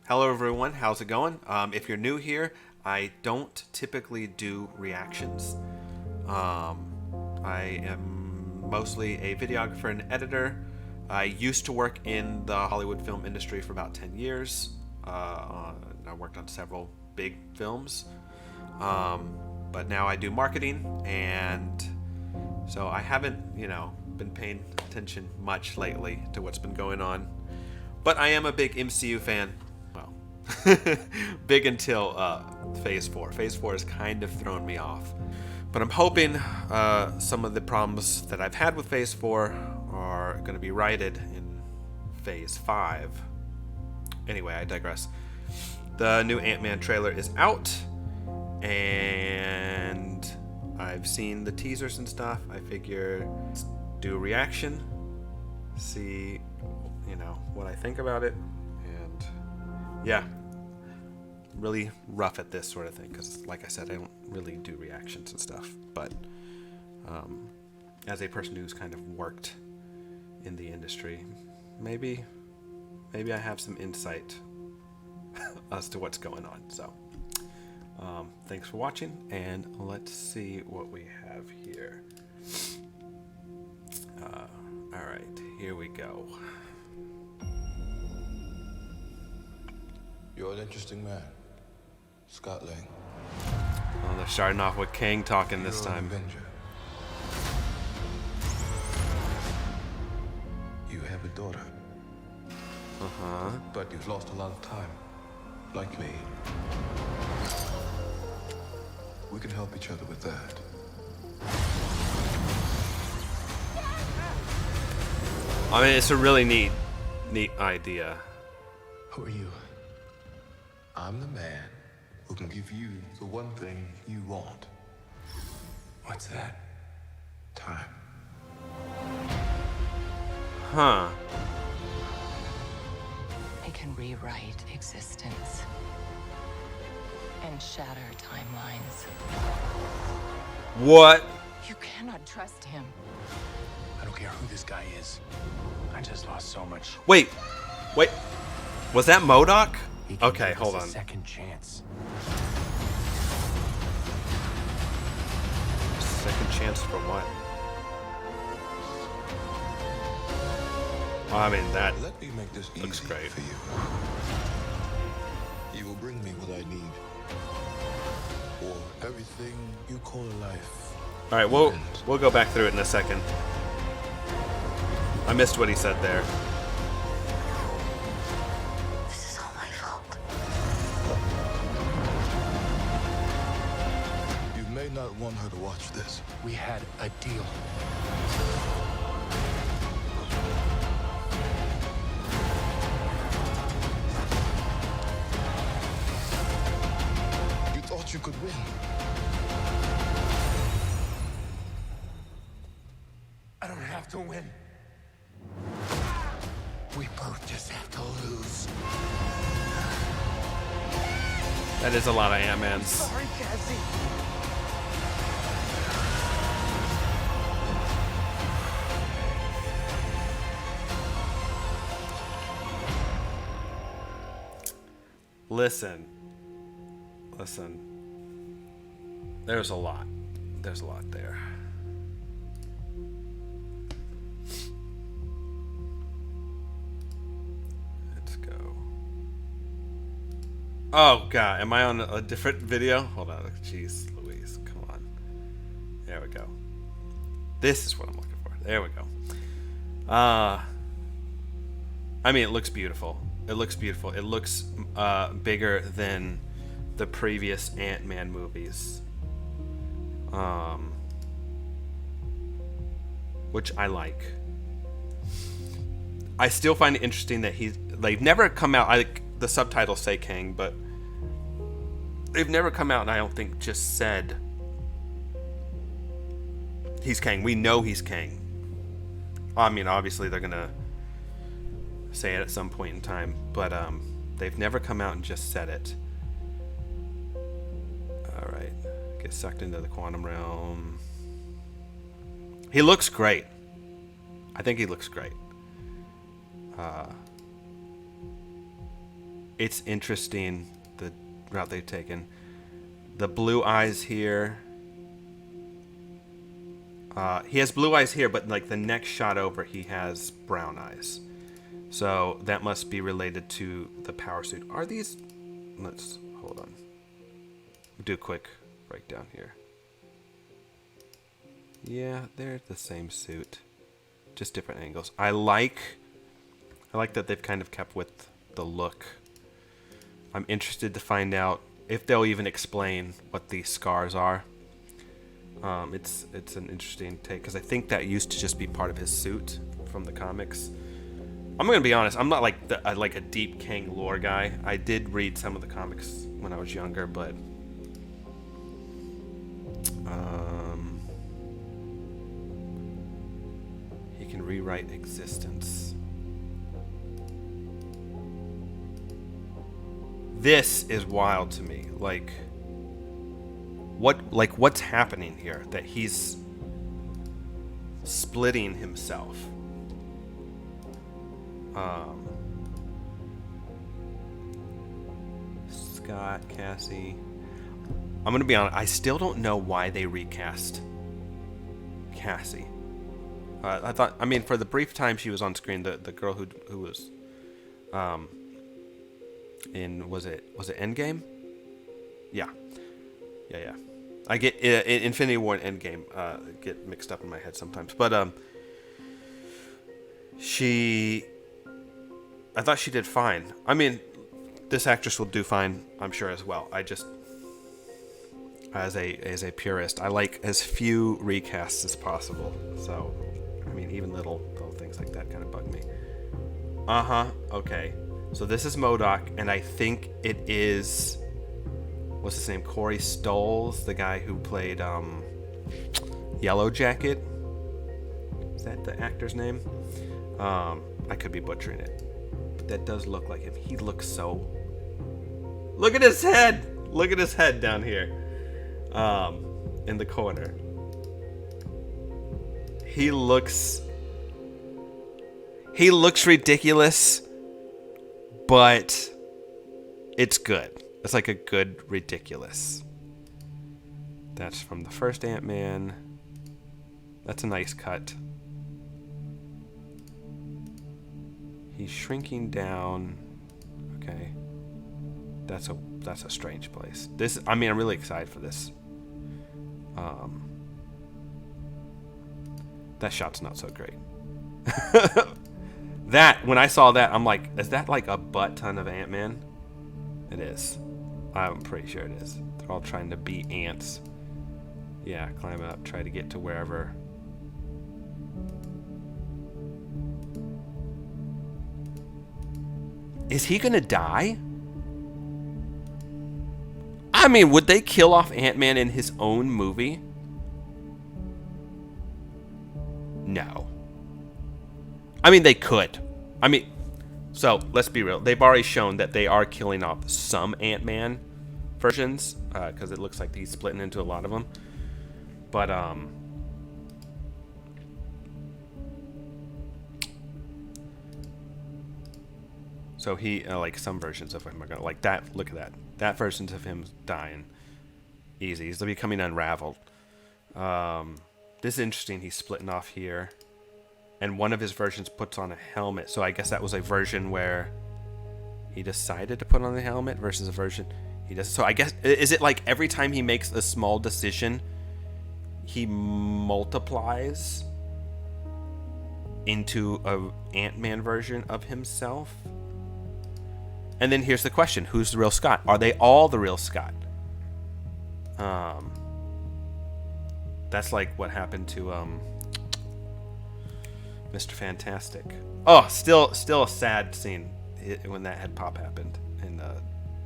Hello, everyone. How's it going? If you're new here, I don't typically do reactions. I am mostly a videographer and editor. I used to work in the Hollywood film industry for about 10 years. I worked on several big films. But now I do marketing, and so I haven't, been paying attention much lately to what's been going on. But I am a big MCU fan. Well, big until Phase 4. Phase 4 has kind of thrown me off. But I'm hoping some of the problems that I've had with Phase 4 are going to be righted in Phase 5. Anyway, I digress. The new Ant-Man trailer is out, and I've seen the teasers and stuff. I figure do a reaction, see, what I think about it, and yeah, really rough at this sort of thing because, like I said, I don't really do reactions and stuff. But as a person who's kind of worked in the industry, maybe I have some insight as to what's going on. So thanks for watching, and let's see what we have here. All right, here we go. You're an interesting man, Scott Lang. Well, they're starting off with Kang talking this time. You're an Avenger. You have a daughter. But you've lost a lot of time, like me. We can help each other with that. I mean, it's a really neat idea. Who are you? I'm the man who can give you the one thing you want. What's that? Time. Huh. I can rewrite existence and shatter timelines. What? You cannot trust him. I don't care who this guy is. I just lost so much. Wait. Was that MODOK? He can Okay, give hold us on. a second chance. Second chance for what? I mean, that Let me make this looks easy great. for you. You will bring me what I need. Or everything you call a life. All right, we'll go back through it in a second. I missed what he said there. This is all my fault. You may not want her to watch this. We had a deal. You thought you could win. I don't have to win. We both just have to lose. That is a lot of Ant-Mans. Sorry, Cassie. Listen. There's a lot. There's a lot there. Let's go. Oh god, am I on a different video? Hold on. Jeez Louise, come on. There we go. This is what I'm looking for. There we go. I mean, it looks beautiful. It looks beautiful. It looks bigger than the previous Ant-Man movies. Which I like. I still find it interesting that they've never come out. The subtitles say Kang, but they've never come out and I don't think just said he's Kang. We know he's Kang. I mean, obviously they're gonna say it at some point in time, but they've never come out and just said it. All right, get sucked into the quantum realm. He looks great. I think he looks great. it's interesting the route they've taken. The blue eyes here. He has blue eyes here, but like the next shot over, he has brown eyes. So that must be related to the power suit. Are these? Let's hold on. Do a quick breakdown here. Yeah, they're the same suit, just different angles. I like that they've kind of kept with the look. I'm interested to find out if they'll even explain what these scars are. It's an interesting take because I think that used to just be part of his suit from the comics. I'm gonna be honest. I'm not like a deep Kang lore guy. I did read some of the comics when I was younger, but he can rewrite existence. This is wild to me. What's happening here? That he's splitting himself. Scott, Cassie. I'm gonna be honest. I still don't know why they recast Cassie. I mean, for the brief time she was on screen, the girl who was, in was it Endgame? Yeah. I get Infinity War and Endgame get mixed up in my head sometimes, but I thought she did fine. I mean, this actress will do fine, I'm sure as well. I just, as a purist, I like as few recasts as possible. So, I mean, even little things like that kind of bug me. Okay. So this is MODOK, and I think it is, what's his name? Corey Stoles, the guy who played Yellow Jacket. Is that the actor's name? I could be butchering it. But that does look like him. He looks so... Look at his head! Look at his head down here. In the corner. He looks ridiculous, but it's good. It's like a good ridiculous. That's from the first Ant-Man. That's a nice cut. He's shrinking down. Okay. That's a strange place. I'm really excited for this. That shot's not so great. When I saw that, I'm like, is that like a butt ton of Ant-Man? It is. I'm pretty sure it is. They're all trying to be ants. Yeah, climb up, try to get to wherever. Is he gonna die? I mean, would they kill off Ant-Man in his own movie? No. I mean, they could. I mean, so let's be real. They've already shown that they are killing off some Ant-Man versions, because it looks like he's splitting into a lot of them. But so he like some versions of him are gonna like that. Look at that. That versions of him dying easy. He's becoming unraveled. This is interesting. He's splitting off here. And one of his versions puts on a helmet. So I guess that was a version where he decided to put on the helmet versus a version he does. So I guess, is it like every time he makes a small decision, he multiplies into a Ant-Man version of himself? And then here's the question. Who's the real Scott? Are they all the real Scott? That's like what happened to Mr. Fantastic. Oh, still a sad scene when that head pop happened in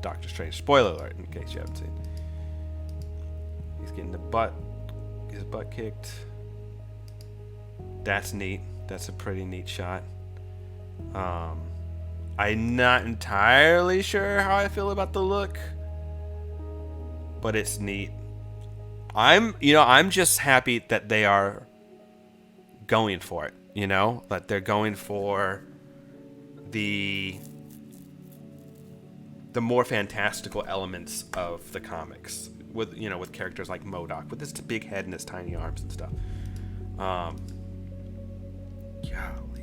Doctor Strange. Spoiler alert, in case you haven't seen. He's getting his butt kicked. That's neat. That's a pretty neat shot. I'm not entirely sure how I feel about the look, but it's neat. I'm just happy that they are going for it. That they're going for the the more fantastical elements of the comics with with characters like MODOK with his big head and his tiny arms and stuff. Golly,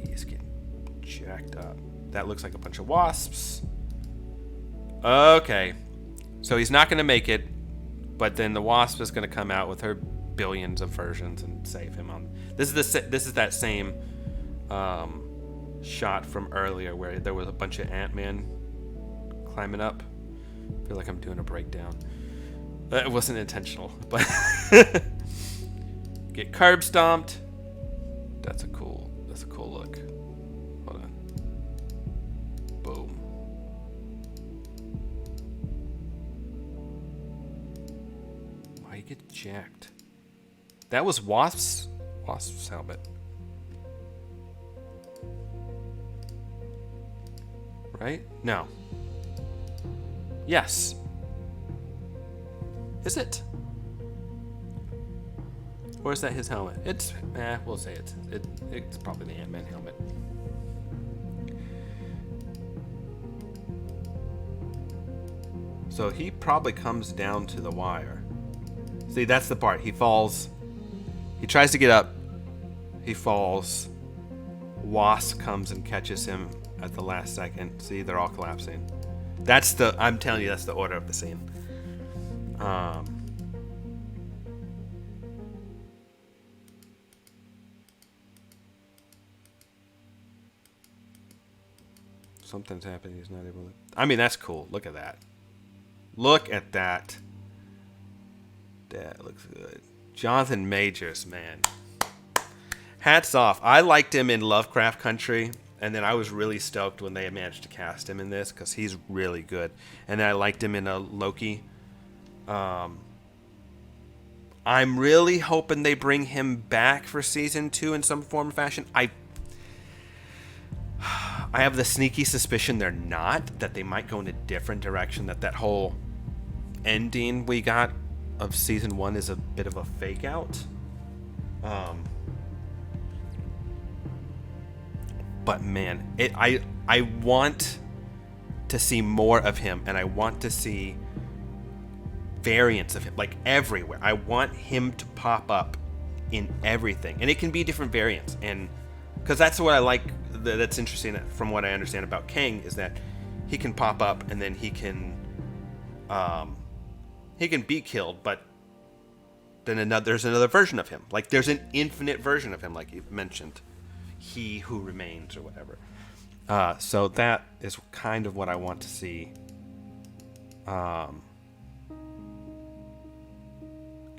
he's getting jacked up. That looks like a bunch of wasps. Okay, so he's not going to make it, but then the Wasp is going to come out with her billions of versions and save him. This is that same shot from earlier where there was a bunch of Ant-Man climbing up. I feel like I'm doing a breakdown. It wasn't intentional, but get curb stomped. That's a cool look. Hold on. Boom. Why you get jacked? That was Wasp's helmet. Right? No. Yes. Is it? Or is that his helmet? We'll say it's probably the Ant-Man helmet. So he probably comes down to the wire. See, that's the part. He falls. He tries to get up. He falls. Wasp comes and catches him at the last second. See, they're all collapsing. I'm telling you, that's the order of the scene. Something's happening. He's not able to. I mean, that's cool. Look at that. Look at that. That looks good. Jonathan Majors, man. Hats off. I liked him in Lovecraft Country, and then I was really stoked when they managed to cast him in this because he's really good. And then I liked him in Loki. I'm really hoping they bring him back for season 2 in some form or fashion. I have the sneaky suspicion they're not, that they might go in a different direction, that whole ending we got of season 1 is a bit of a fake out. But man, I want to see more of him, and I want to see variants of him, like everywhere. I want him to pop up in everything, and it can be different variants, and because that's what I like. That's interesting from what I understand about Kang is that he can pop up and then he can be killed, but then there's another version of him. Like there's an infinite version of him, like you mentioned, He Who Remains or whatever. So that is kind of what I want to see.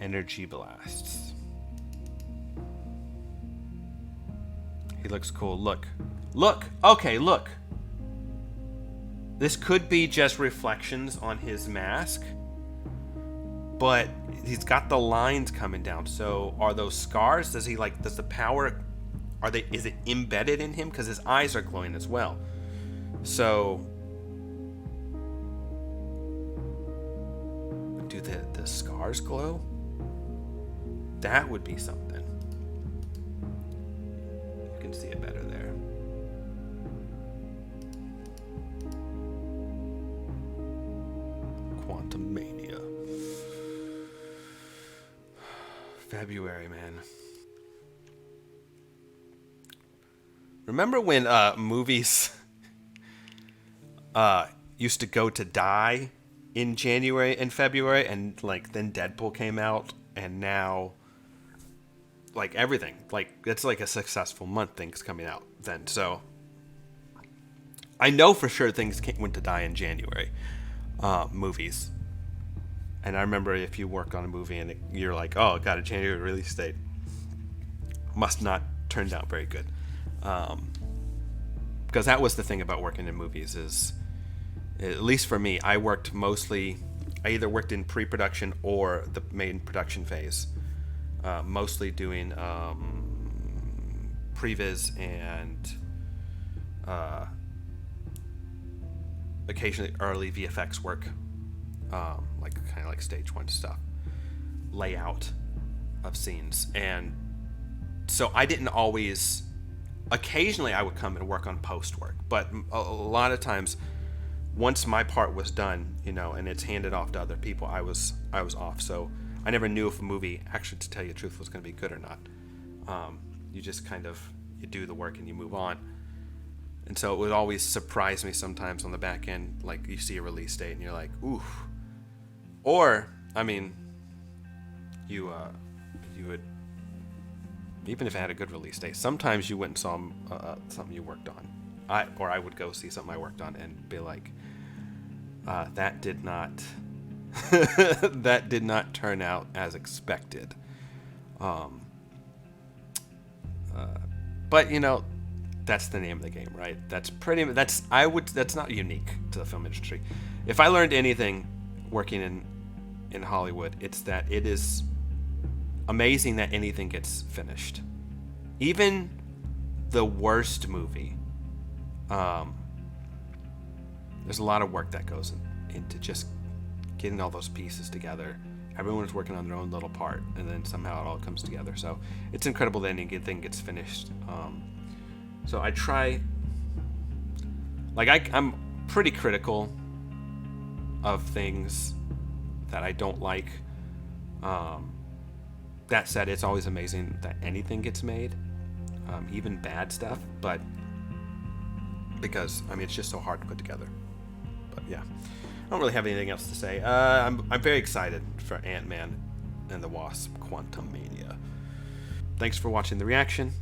Energy blasts. He looks cool. Look. Okay, look. This could be just reflections on his mask, but he's got the lines coming down. So are those scars? Does the power, is it embedded in him? Because his eyes are glowing as well. So do the scars glow? That would be something. You can see it better there. Quantumania. February, man. Remember when movies used to go to die in January and February, and then Deadpool came out, and now everything, it's like a successful month, things coming out then. So I know for sure things went to die in January, movies. And I remember if you work on a movie and you're like, oh, it got a January release date, must not turned out very good. Because that was the thing about working in movies is, at least for me, I either worked in pre-production or the main production phase. Mostly doing previs and occasionally early VFX work, kind of like stage 1 stuff, layout of scenes. And so I didn't always, occasionally I would come and work on post work, but a lot of times once my part was done, you know, and it's handed off to other people, I was off. So I never knew if a movie, actually, to tell you the truth, was going to be good or not. You just kind of, you do the work and you move on. And so it would always surprise me sometimes on the back end, like you see a release date and you're like, ooh. Or, I mean, you would, even if it had a good release date, sometimes you went and saw something you worked on. I would go see something I worked on and be like, that did not that did not turn out as expected. But you know, that's the name of the game, right? That's not unique to the film industry. If I learned anything working in Hollywood, it's that it is amazing that anything gets finished. Even the worst movie. There's a lot of work that goes into just getting all those pieces together. Everyone's working on their own little part, and then somehow it all comes together. So it's incredible that anything gets finished. So I try, like I'm pretty critical of things that I don't like. That said, it's always amazing that anything gets made, even bad stuff. But because I mean, it's just so hard to put together. But yeah, I don't really have anything else to say. I'm very excited for Ant-Man and the Wasp: Quantumania. Thanks for watching the reaction.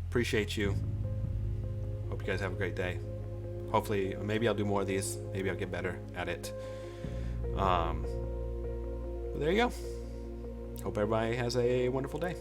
Appreciate you. Hope you guys have a great day. Hopefully, maybe I'll do more of these. Maybe I'll get better at it. But there you go. Hope everybody has a wonderful day.